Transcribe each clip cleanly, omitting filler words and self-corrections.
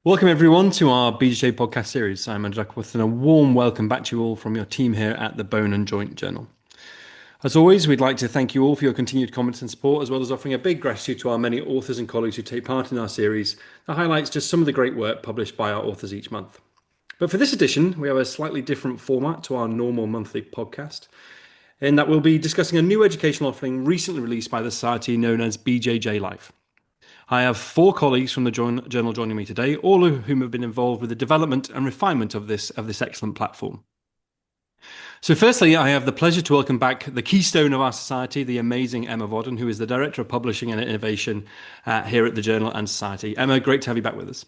Welcome everyone to our BJJ podcast series. I'm Andrew Duckworth and a warm welcome back to you all from your team here at the Bone and Joint Journal. As always, we'd like to thank you all for your continued comments and support, as well as offering a big gratitude to our many authors and colleagues who take part in our series that highlights just some of the great work published by our authors each month. But for this edition, we have a slightly different format to our normal monthly podcast, in that we'll be discussing a new educational offering recently released by the society known as BJJ LIFE. I have four colleagues from the journal joining me today, all of whom have been involved with the development and refinement of this excellent platform. So firstly, I have the pleasure to welcome back the keystone of our society, the amazing Emma Vodden, who is the Director of Publishing and Innovation here at the Journal and Society. Emma, great to have you back with us.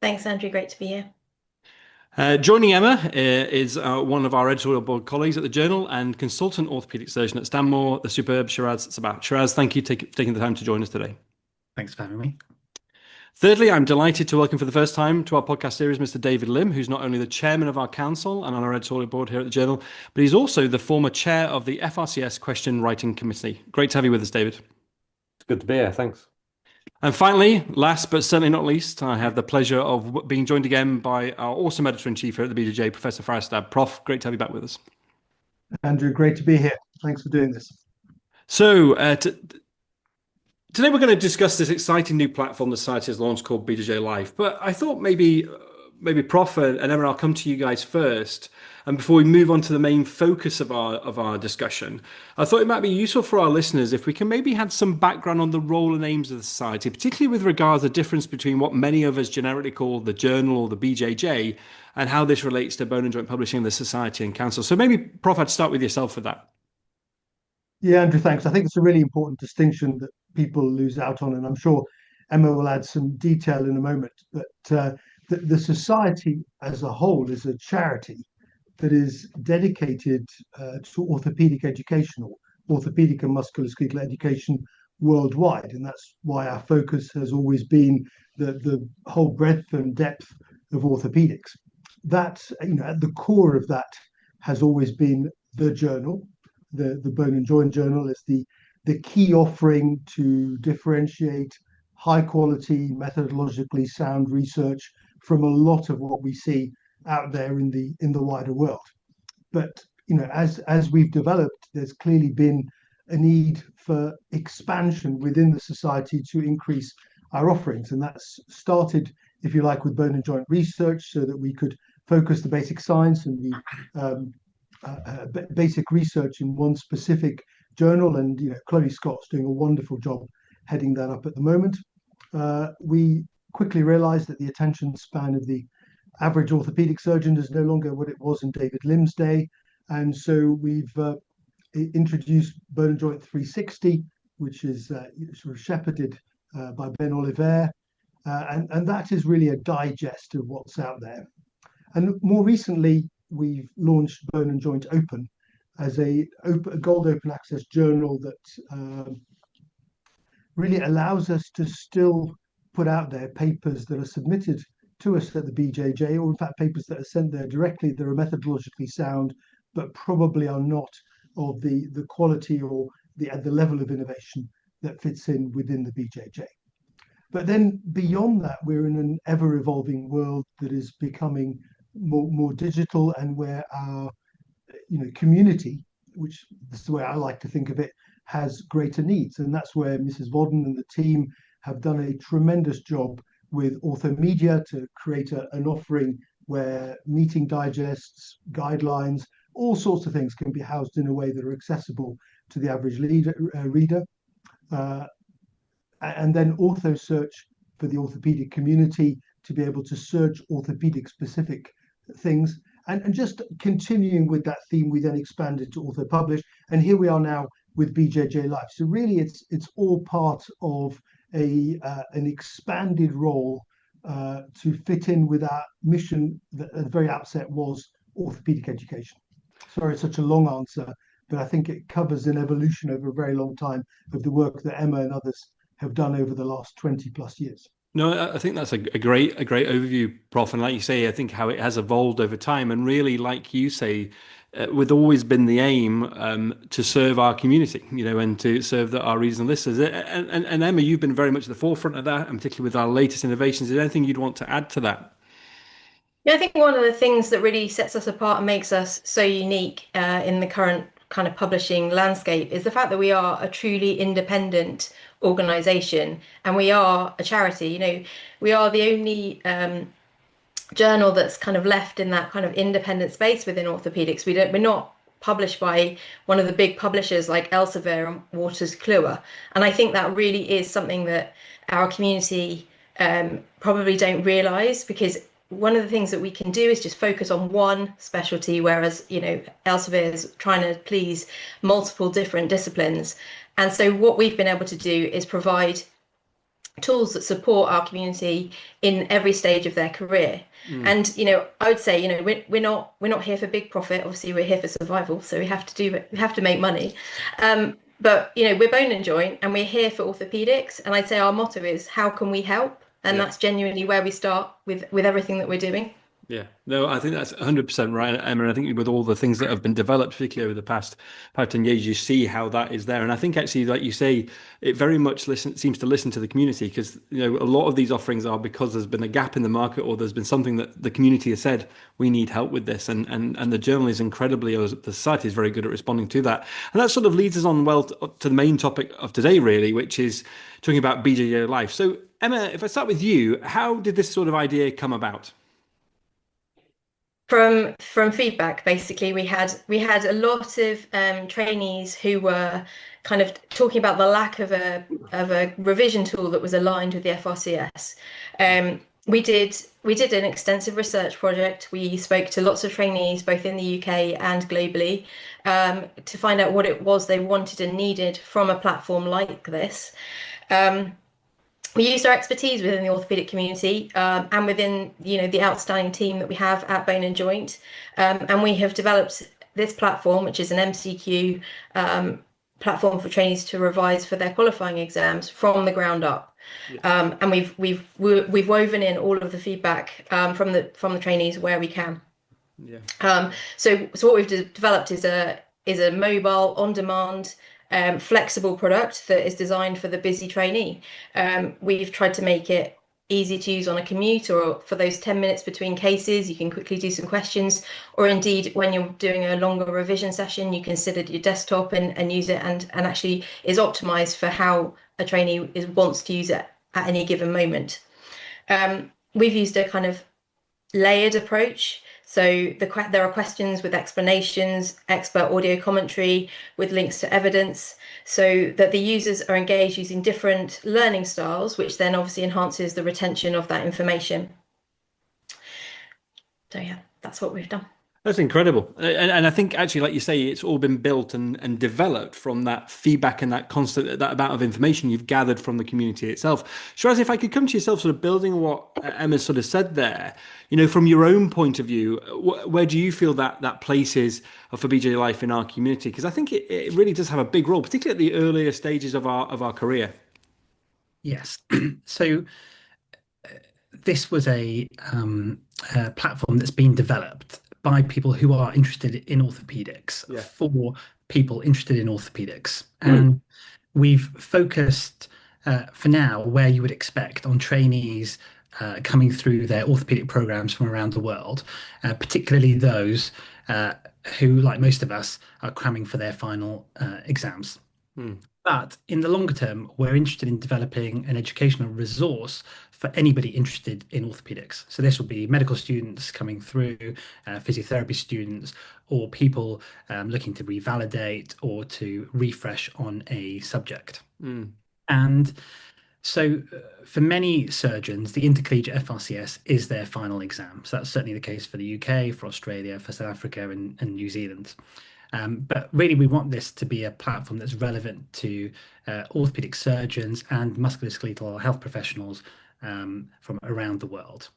Thanks, Andrew. Great to be here. Joining Emma is one of our editorial board colleagues at the Journal and consultant orthopaedic surgeon at Stanmore, the superb Shiraz Sabah. Shiraz, thank you for taking the time to join us today. Thanks for having me. Thirdly, I'm delighted to welcome for the first time to our podcast series Mr. David Limb, who's not only the chairman of our council and on our editorial board here at the Journal, but he's also the former chair of the FRCS Question Writing Committee. Great to have you with us, David. It's good to be here. Thanks. And finally, last but certainly not least, I have the pleasure of being joined again by our awesome editor-in-chief here at the BJJ, Professor Fares Haddad. Prof, great to have you back with us. Andrew, great to be here. Thanks for doing this. So, today we're going to discuss this exciting new platform the society has launched called BJJ Life. But I thought maybe Prof and Emma, I'll come to you guys first. And before we move on to the main focus of our discussion, I thought it might be useful for our listeners if we can maybe have some background on the role and aims of the society, particularly with regards to the difference between what many of us generically call the Journal or the BJJ and how this relates to Bone and Joint Publishing, the society and council. So maybe, Prof, I'd start with yourself with that. Yeah, Andrew, thanks. I think it's a really important distinction that people lose out on, and I'm sure Emma will add some detail in a moment. But the society as a whole is a charity that is dedicated to orthopedic education or orthopedic and musculoskeletal education worldwide, and that's why our focus has always been the whole breadth and depth of orthopedics. That, at the core of that has always been the journal. The Bone and Joint Journal is the key offering to differentiate high quality, methodologically sound research from a lot of what we see out there in the wider world. But as we've developed, there's clearly been a need for expansion within the society to increase our offerings, and that's started, if you like, with bone and joint research, so that we could focus the basic science and the basic research in one specific journal, and Chloe Scott's doing a wonderful job heading that up at the moment. We quickly realized that the attention span of the average orthopedic surgeon is no longer what it was in David Limb's day, and so we've introduced Bone and Joint 360, which is sort of shepherded by Ben Oliver, and that is really a digest of what's out there. And more recently, we've launched Bone and Joint Open as a gold open access journal that really allows us to still put out there papers that are submitted to us at the BJJ, or in fact papers that are sent there directly that are methodologically sound, but probably are not of the quality or the level of innovation that fits in within the BJJ. But then beyond that, we're in an ever evolving world that is becoming more digital, and where our community, which is the way I like to think of it, has greater needs. And that's where Mrs. Vodden and the team have done a tremendous job with Orthomedia to create an offering where meeting digests, guidelines, all sorts of things can be housed in a way that are accessible to the average reader. And then Ortho Search for the orthopedic community to be able to search orthopedic specific things. And just continuing with that theme, we then expanded to Ortho Publish, and here we are now with BJJ Life. So really, it's all part of an expanded role to fit in with our mission that at the very outset was orthopedic education. Sorry, it's such a long answer, but I think it covers an evolution over a very long time of the work that Emma and others have done over the last 20 plus years. No, I think that's a great overview, Prof. And like you say, I think how it has evolved over time, and really, like you say, with always been the aim to serve our community, and to serve our readers and listeners. And Emma, you've been very much at the forefront of that, and particularly with our latest innovations. Is there anything you'd want to add to that? Yeah, I think one of the things that really sets us apart and makes us so unique in the current kind of publishing landscape is the fact that we are a truly independent organization and we are a charity. We are the only journal that's kind of left in that kind of independent space within orthopedics. We're not published by one of the big publishers like Elsevier and Waters Kluwer. And I think that really is something that our community probably don't realize, because one of the things that we can do is just focus on one specialty, whereas Elsevier is trying to please multiple different disciplines. And so what we've been able to do is provide tools that support our community in every stage of their career. And I would say we're not here for big profit. Obviously we're here for survival, so we have to make money, but we're bone and joint and we're here for orthopedics, and I'd say our motto is how can we help, and that's genuinely where we start with everything that we're doing. Yeah, no, I think that's 100% right, Emma. I think with all the things that have been developed, particularly over the past 10 years, you see how that is there. And I think actually, like you say, it very much seems to listen to the community, because a lot of these offerings are because there's been a gap in the market, or there's been something that the community has said, we need help with this. And the journal is incredibly, or the society is very good at responding to that. And that sort of leads us on well to the main topic of today, really, which is talking about BJJ Life. So Emma, if I start with you, how did this sort of idea come about? From feedback, basically, we had a lot of trainees who were kind of talking about the lack of a revision tool that was aligned with the FRCS. We did an extensive research project. We spoke to lots of trainees, both in the UK and globally, to find out what it was they wanted and needed from a platform like this. We used our expertise within the orthopedic community and within the outstanding team that we have at Bone and Joint, and we have developed this platform, which is an MCQ platform for trainees to revise for their qualifying exams from the ground up. And we've woven in all of the feedback from the trainees where we can. So what we've developed is a mobile, on-demand, flexible product that is designed for the busy trainee. We've tried to make it easy to use on a commute, or for those 10 minutes between cases, you can quickly do some questions, or indeed when you're doing a longer revision session, you can sit at your desktop and use it, and actually is optimized for how a trainee wants to use it at any given moment. We've used a kind of layered approach. So there are questions with explanations, expert audio commentary with links to evidence, so that the users are engaged using different learning styles, which then obviously enhances the retention of that information. So yeah, that's what we've done. That's incredible. And I think actually, like you say, it's all been built and developed from that feedback and that amount of information you've gathered from the community itself. Shiraz, if I could come to yourself, sort of building on what Emma sort of said there, from your own point of view, where do you feel that place is for BJJ Life in our community? Because I think it really does have a big role, particularly at the earlier stages of our career. Yes. So this was a platform that's been developed by people who are interested in orthopedics, for people interested in orthopedics. And we've focused for now, where you would expect, on trainees coming through their orthopedic programs from around the world, particularly those who, like most of us, are cramming for their final exams. But in the longer term, we're interested in developing an educational resource for anybody interested in orthopedics. So this will be medical students coming through, physiotherapy students, or people looking to revalidate or to refresh on a subject. And so for many surgeons, the intercollegiate FRCS is their final exam. So that's certainly the case for the UK, for Australia, for South Africa and New Zealand. But really, we want this to be a platform that's relevant to orthopedic surgeons and musculoskeletal health professionals from around the world.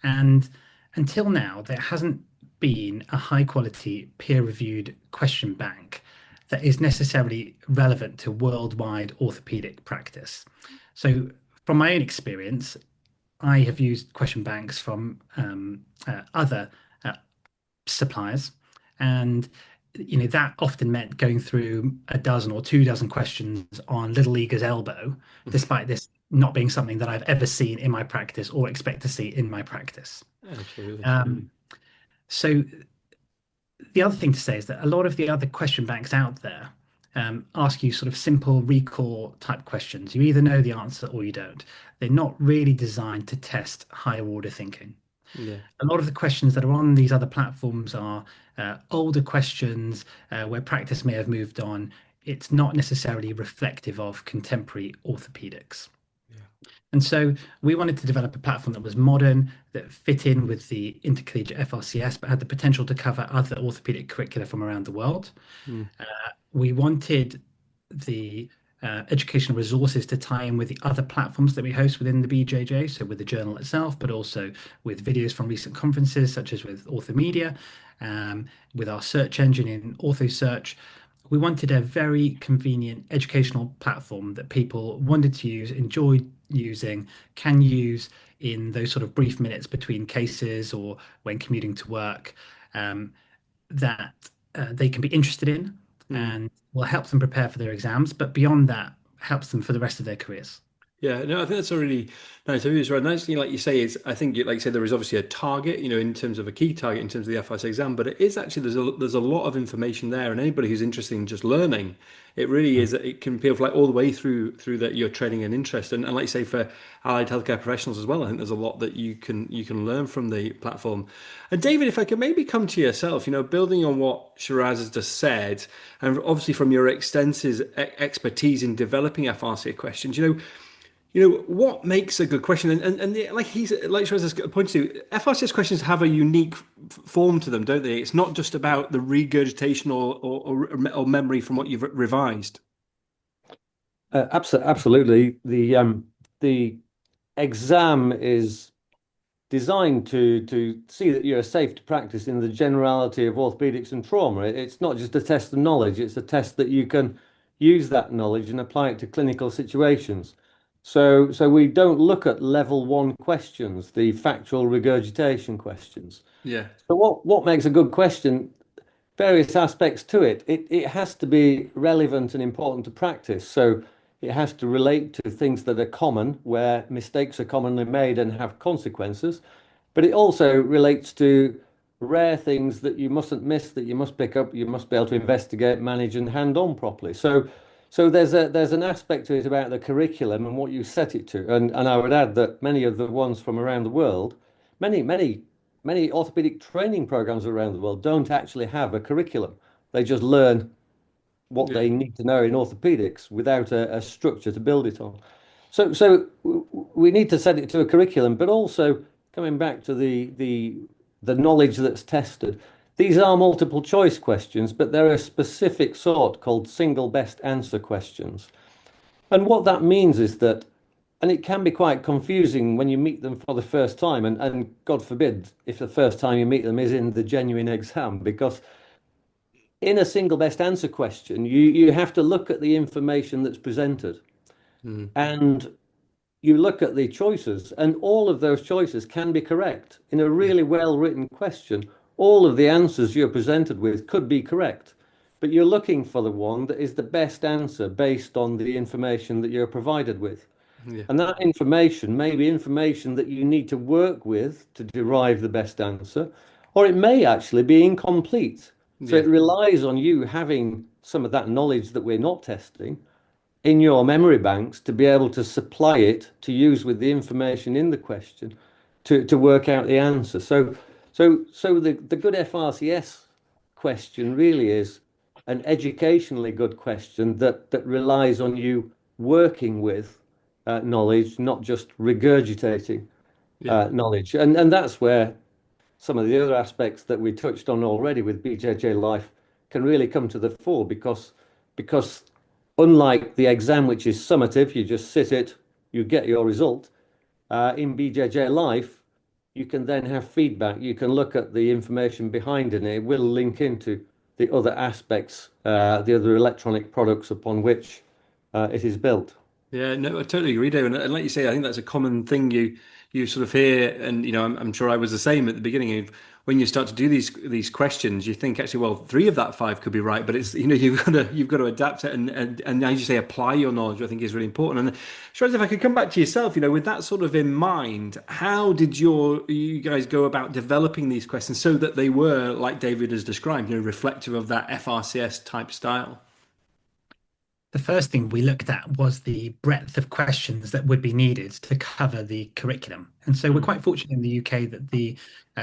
And until now, there hasn't been a high quality peer-reviewed question bank that is necessarily relevant to worldwide orthopedic practice. So from my own experience, I have used question banks from other suppliers, and that often meant going through a dozen or 2 dozen questions on little leaguer's elbow, despite this not being something that I've ever seen in my practice or expect to see in my practice. Absolutely. So the other thing to say is that a lot of the other question banks out there ask you sort of simple recall type questions. You either know the answer or you don't. They're not really designed to test higher order thinking. Yeah. A lot of the questions that are on these other platforms are older questions where practice may have moved on. It's not necessarily reflective of contemporary orthopedics. And so we wanted to develop a platform that was modern, that fit in with the intercollegiate FRCS, but had the potential to cover other orthopedic curricula from around the world. We wanted the educational resources to tie in with the other platforms that we host within the BJJ, so with the journal itself, but also with videos from recent conferences, such as with Orthomedia, with our search engine in OrthoSearch. We wanted a very convenient educational platform that people wanted to use, enjoyed using, can use in those sort of brief minutes between cases or when commuting to work, that they can be interested in and will help them prepare for their exams. But beyond that, helps them for the rest of their careers. Yeah, no, I think that's a really nice. It's right. Nice thing, like you say, is I think, like you said, there is obviously a target, in terms of a key target in terms of the FRC exam, but it is actually there's a lot of information there, and anybody who's interested in just learning, it really is. It can appeal for like all the way through that your training and interest, and like you say, for allied healthcare professionals as well. I think there's a lot that you can learn from the platform. And David, if I could maybe come to yourself, building on what Shiraz has just said, and obviously from your extensive expertise in developing FRC questions, what makes a good question? Like Shiraz has pointed to, FRCS questions have a unique form to them, don't they? It's not just about the regurgitation or memory from what you've revised. Absolutely. The exam is designed to see that you're safe to practice in the generality of orthopedics and trauma. It's not just a test of knowledge, it's a test that you can use that knowledge and apply it to clinical situations. So we don't look at level 1 questions, the factual regurgitation questions. Yeah. So what makes a good question? Various aspects to it. It has to be relevant and important to practice. So it has to relate to things that are common, where mistakes are commonly made and have consequences. But it also relates to rare things that you mustn't miss, that you must pick up, you must be able to investigate, manage, and hand on properly. So there's an aspect to it about the curriculum and what you set it to. And I would add that many of the ones from around the world, many orthopedic training programs around the world don't actually have a curriculum. They just learn what they need to know in orthopedics without a structure to build it on. So we need to set it to a curriculum, but also coming back to the knowledge that's tested. These are multiple choice questions, but they're a specific sort called single best answer questions. And what that means is that, and it can be quite confusing when you meet them for the first time, and God forbid if the first time you meet them is in the genuine exam, because in a single best answer question, you have to look at the information that's presented. And you look at the choices, and all of those choices can be correct. In a really well-written question, all of the answers you're presented with could be correct, but you're looking for the one that is the best answer based on the information that you're provided with. And that information may be information that you need to work with to derive the best answer, or it may actually be incomplete. So it relies on you having some of that knowledge that we're not testing in your memory banks to be able to supply it to use with the information in the question to work out the answer. So the good FRCS question really is an educationally good question that relies on you working with knowledge, not just regurgitating knowledge. And that's where some of the other aspects that we touched on already with BJJ Life can really come to the fore, because unlike the exam, which is summative, you just sit it, you get your result, in BJJ Life, you can then have feedback. You can look at the information behind it, and it will link into the other aspects, the other electronic products upon which it is built. Yeah, no, I totally agree, David. And like you say, I think that's a common thing you sort of hear, and I'm sure I was the same at the beginning of when you start to do these questions, you think actually, well, three of that five could be right, but it's you've got to adapt it and as you say, apply your knowledge. I think is really important. And Shiraz, if I could come back to yourself, with that sort of in mind, how did you guys go about developing these questions so that they were, like David has described, reflective of that FRCS type style? The first thing we looked at was the breadth of questions that would be needed to cover the curriculum. And so we're quite fortunate in the UK that the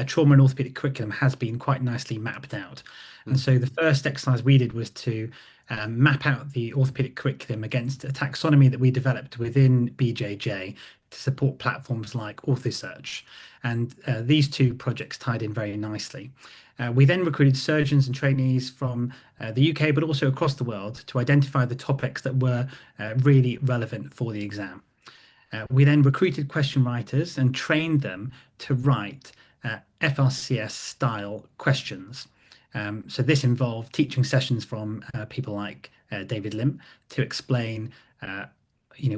trauma and orthopedic curriculum has been quite nicely mapped out. And so the first exercise we did was to map out the orthopedic curriculum against a taxonomy that we developed within BJJ to support platforms like OrthoSearch. And these two projects tied in very nicely. We then recruited surgeons and trainees from the UK, but also across the world to identify the topics that were really relevant for the exam. We then recruited question writers and trained them to write FRCS style questions. So this involved teaching sessions from people like David Limb to explain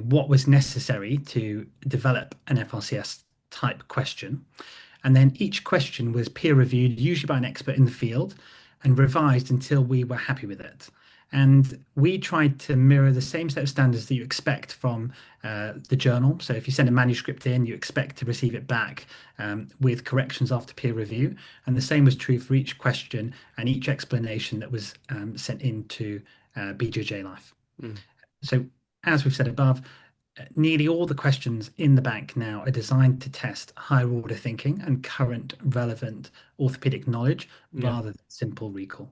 what was necessary to develop an FRCS type question. And then each question was peer reviewed, usually by an expert in the field, and revised until we were happy with it. And we tried to mirror the same set of standards that you expect from the journal. So if you send a manuscript in, you expect to receive it back with corrections after peer review. And the same was true for each question and each explanation that was sent into BJJ Life. So as we've said above, nearly all the questions in the bank now are designed to test higher order thinking and current relevant orthopedic knowledge rather than simple recall.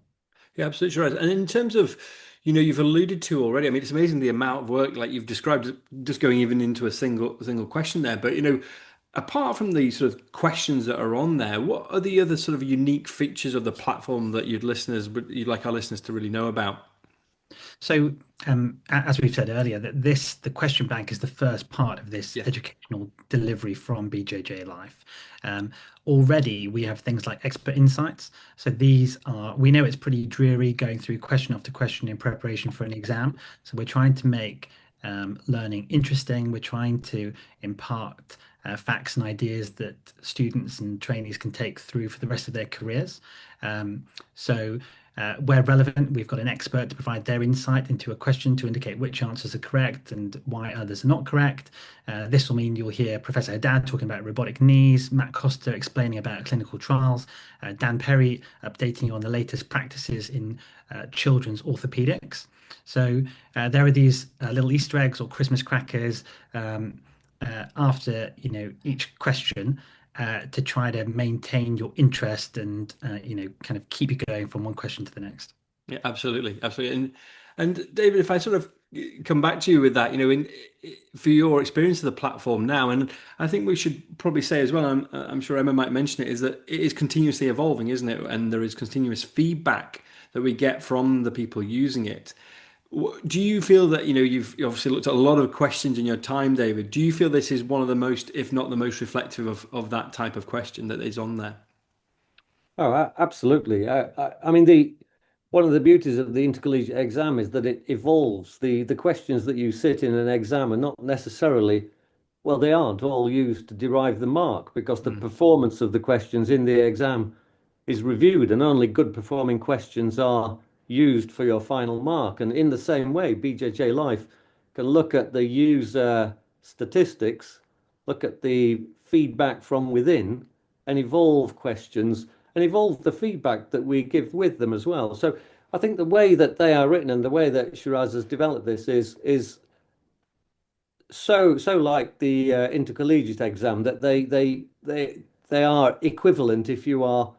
Yeah, absolutely right. And in terms of, you've alluded to already, I mean, it's amazing the amount of work, like you've described, just going even into a single question there. But, apart from the sort of questions that are on there, what are the other sort of unique features of the platform that you'd like our listeners to really know about? So, as we've said earlier, that the question bank is the first part of this educational delivery from BJJ Life. Already, we have things like expert insights. So we know it's pretty dreary going through question after question in preparation for an exam. So we're trying to make learning interesting. We're trying to impart facts and ideas that students and trainees can take through for the rest of their careers. Where relevant, we've got an expert to provide their insight into a question to indicate which answers are correct and why others are not correct. This will mean you'll hear Professor Haddad talking about robotic knees, Matt Costa explaining about clinical trials, Dan Perry updating you on the latest practices in children's orthopedics. So there are these little Easter eggs or Christmas crackers after each question. To try to maintain your interest and kind of keep you going from one question to the next. Yeah, absolutely. And David, if I sort of come back to you with that, for your experience of the platform now, and I think we should probably say as well, I'm sure Emma might mention it, is that it is continuously evolving, isn't it? And there is continuous feedback that we get from the people using it. Do you feel that, you've obviously looked at a lot of questions in your time, David. Do you feel this is one of the most, if not the most reflective of that type of question that is on there? Oh, absolutely. I mean, one of the beauties of the intercollegiate exam is that it evolves. The questions that you sit in an exam are not necessarily, well, they aren't all used to derive the mark because the performance of the questions in the exam is reviewed and only good performing questions are used for your final mark. And in the same way, BJJ Life can look at the user statistics, look at the feedback from within, and evolve questions and evolve the feedback that we give with them as well. So I think the way that they are written and the way that Shiraz has developed this is so like the intercollegiate exam that they are equivalent. If you are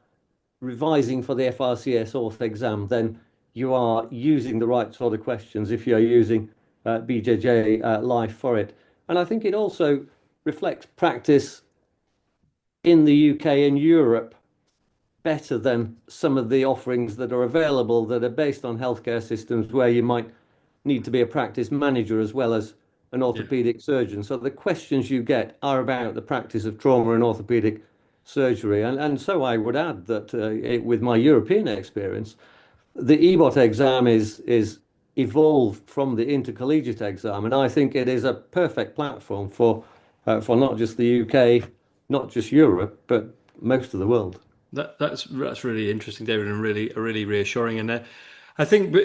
revising for the FRCS Orth exam, then you are using the right sort of questions if you're using BJJ Life for it. And I think it also reflects practice in the UK and Europe better than some of the offerings that are available that are based on healthcare systems where you might need to be a practice manager as well as an orthopedic surgeon. So the questions you get are about the practice of trauma and orthopedic surgery. And so I would add that with my European experience, the EBOT exam is evolved from the intercollegiate exam, and I think it is a perfect platform for for not just the UK, not just Europe, but most of the world. That's really interesting, David, and really reassuring. And I think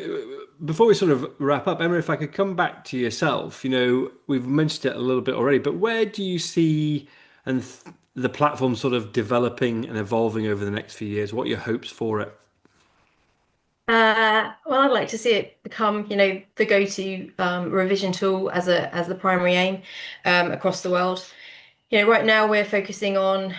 before we sort of wrap up, Emma, if I could come back to yourself, we've mentioned it a little bit already, but where do you see and the platform sort of developing and evolving over the next few years? What are your hopes for it? Well, I'd like to see it become, the go-to revision tool as the primary aim across the world. Right now we're focusing on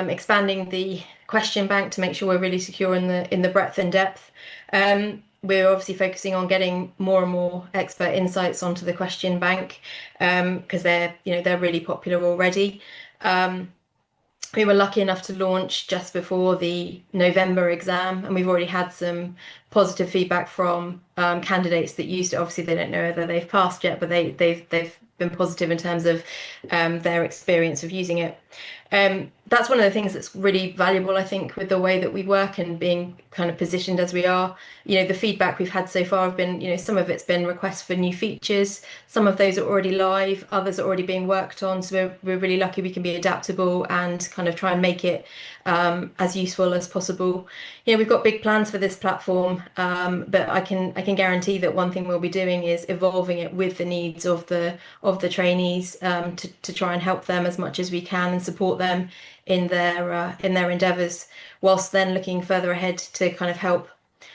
expanding the question bank to make sure we're really secure in the breadth and depth. We're obviously focusing on getting more and more expert insights onto the question bank because they're really popular already. We were lucky enough to launch just before the November exam, and we've already had some positive feedback from candidates that used it. Obviously, they don't know whether they've passed yet, but they've been positive in terms of their experience of using it. That's one of the things that's really valuable, I think, with the way that we work and being kind of positioned as we are. The feedback we've had so far have been, some of it's been requests for new features. Some of those are already live, others are already being worked on. So we're really lucky we can be adaptable and kind of try and make it as useful as possible. We've got big plans for this platform, but I can guarantee that one thing we'll be doing is evolving it with the needs of the trainees to try and help them as much as we can and support them in their endeavours, whilst then looking further ahead to kind of help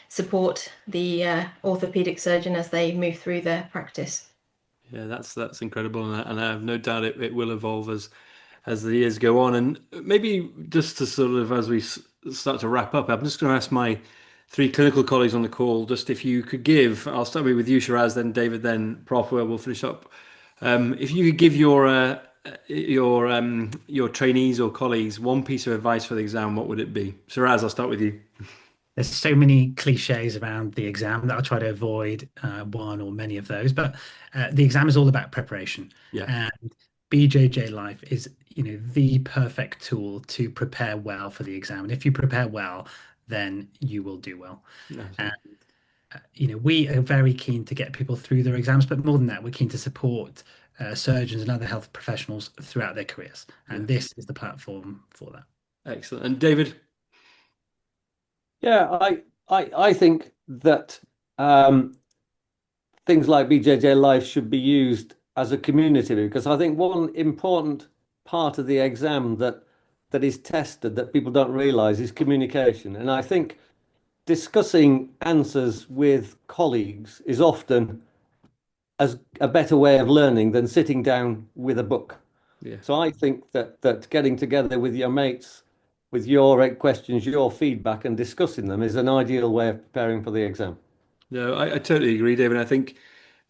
support the orthopaedic surgeon as they move through their practice. Yeah, that's incredible, and I have no doubt it will evolve as the years go on. And maybe just to sort of as we start to wrap up, I'm just going to ask my three clinical colleagues on the call, just if you could give. I'll start with you, Shiraz, then David, then Prof. Where we'll finish up. If you could give your trainees or colleagues one piece of advice for the exam, what would it be? Shiraz, I'll start with you. There's so many cliches around the exam that I'll try to avoid one or many of those. But the exam is all about preparation. Yeah. And BJJ Life is, the perfect tool to prepare well for the exam. And if you prepare well, then you will do well. And we are very keen to get people through their exams, but more than that, we're keen to support surgeons and other health professionals throughout their careers. And this is the platform for that. Excellent. And David? Yeah, I think that things like BJJ Life should be used as a community, because I think one important part of the exam that is tested that people don't realize is communication. And I think discussing answers with colleagues is often as a better way of learning than sitting down with a book. Yeah. So I think that getting together with your mates, with your questions, your feedback, and discussing them is an ideal way of preparing for the exam. No, I totally agree, David. I think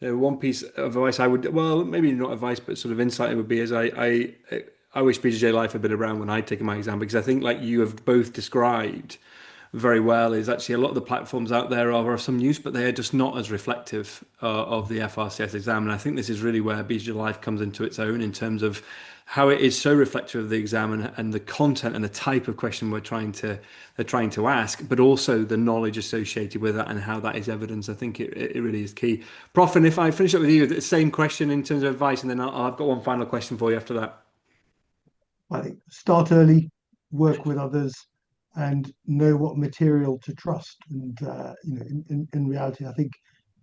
one piece of advice I would, well, maybe not advice, but sort of insight would be is I wish BJJ Life had been around when I'd taken my exam, because I think, like you have both described very well, is actually a lot of the platforms out there are of some use, but they are just not as reflective of the FRCS exam. And I think this is really where BJJ Life comes into its own in terms of how it is so reflective of the exam and the content and the type of question they're trying to ask, but also the knowledge associated with that and how that is evidence. I think it really is key. Prof, and if I finish up with you, the same question in terms of advice, and then I've got one final question for you after that. I think start early, work with others, and know what material to trust. And in reality, I think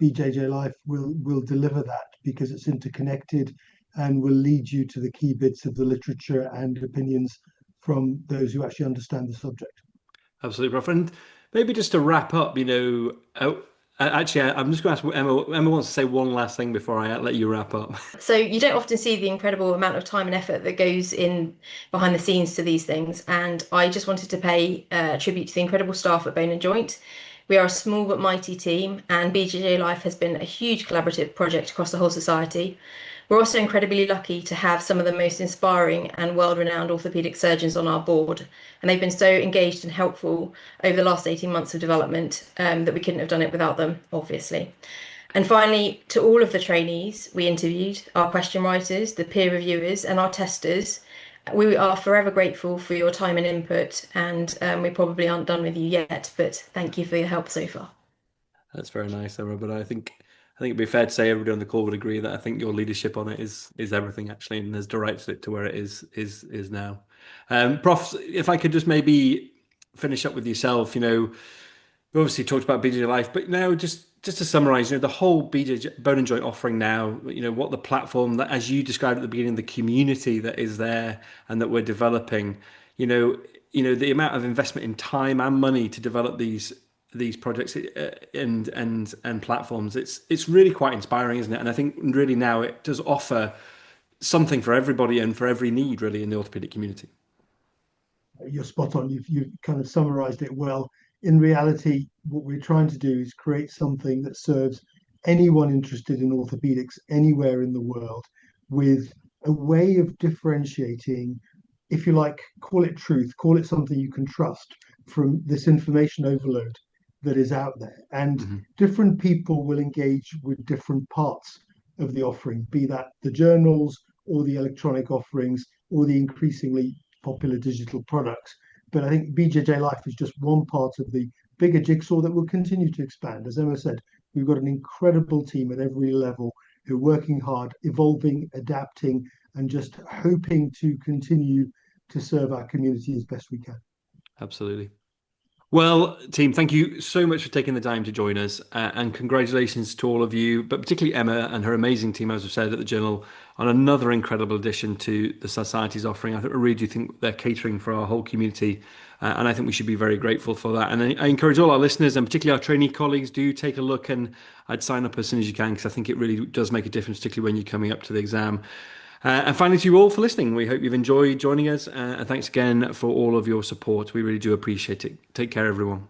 BJJ Life will deliver that, because it's interconnected and will lead you to the key bits of the literature and opinions from those who actually understand the subject. Absolutely, Prof. And maybe just to wrap up, actually, I'm just going to ask Emma. Emma wants to say one last thing before I let you wrap up. So you don't often see the incredible amount of time and effort that goes in behind the scenes to these things. And I just wanted to pay tribute to the incredible staff at Bone and Joint. We are a small but mighty team, and BJJ Life has been a huge collaborative project across the whole society. We're also incredibly lucky to have some of the most inspiring and world-renowned orthopaedic surgeons on our board, and they've been so engaged and helpful over the last 18 months of development that we couldn't have done it without them, obviously. And finally, to all of the trainees we interviewed, our question writers, the peer reviewers, and our testers, we are forever grateful for your time and input, and we probably aren't done with you yet, but thank you for your help so far. That's very nice, Emma. But I think I think it'd be fair to say everybody on the call would agree that I think your leadership on it is everything actually, and has directed it to where it is now. Prof, if I could just maybe finish up with yourself, we obviously talked about BJJ Life, but now just to summarize, the whole BJJ bone and joint offering now, what the platform that, as you described at the beginning, the community that is there and that we're developing, the amount of investment in time and money to develop these projects and platforms, it's really quite inspiring, isn't it? And I think really now it does offer something for everybody and for every need really in the orthopedic community. You're spot on. You've kind of summarized it well. In reality, what we're trying to do is create something that serves anyone interested in orthopedics anywhere in the world, with a way of differentiating, if you like, call it truth, call it something you can trust, from this information overload that is out there. And different people will engage with different parts of the offering, be that the journals or the electronic offerings or the increasingly popular digital products. But I think BJJ Life is just one part of the bigger jigsaw that will continue to expand. As Emma said, we've got an incredible team at every level who are working hard, evolving, adapting, and just hoping to continue to serve our community as best we can. Absolutely. Well, team, thank you so much for taking the time to join us, and congratulations to all of you, but particularly Emma and her amazing team, as I've said at the Journal, on another incredible addition to the Society's offering. I really do think they're catering for our whole community, and I think we should be very grateful for that. And I encourage all our listeners, and particularly our trainee colleagues, do take a look, and I'd sign up as soon as you can, because I think it really does make a difference, particularly when you're coming up to the exam. And finally, to you all for listening. We hope you've enjoyed joining us. And thanks again for all of your support. We really do appreciate it. Take care, everyone.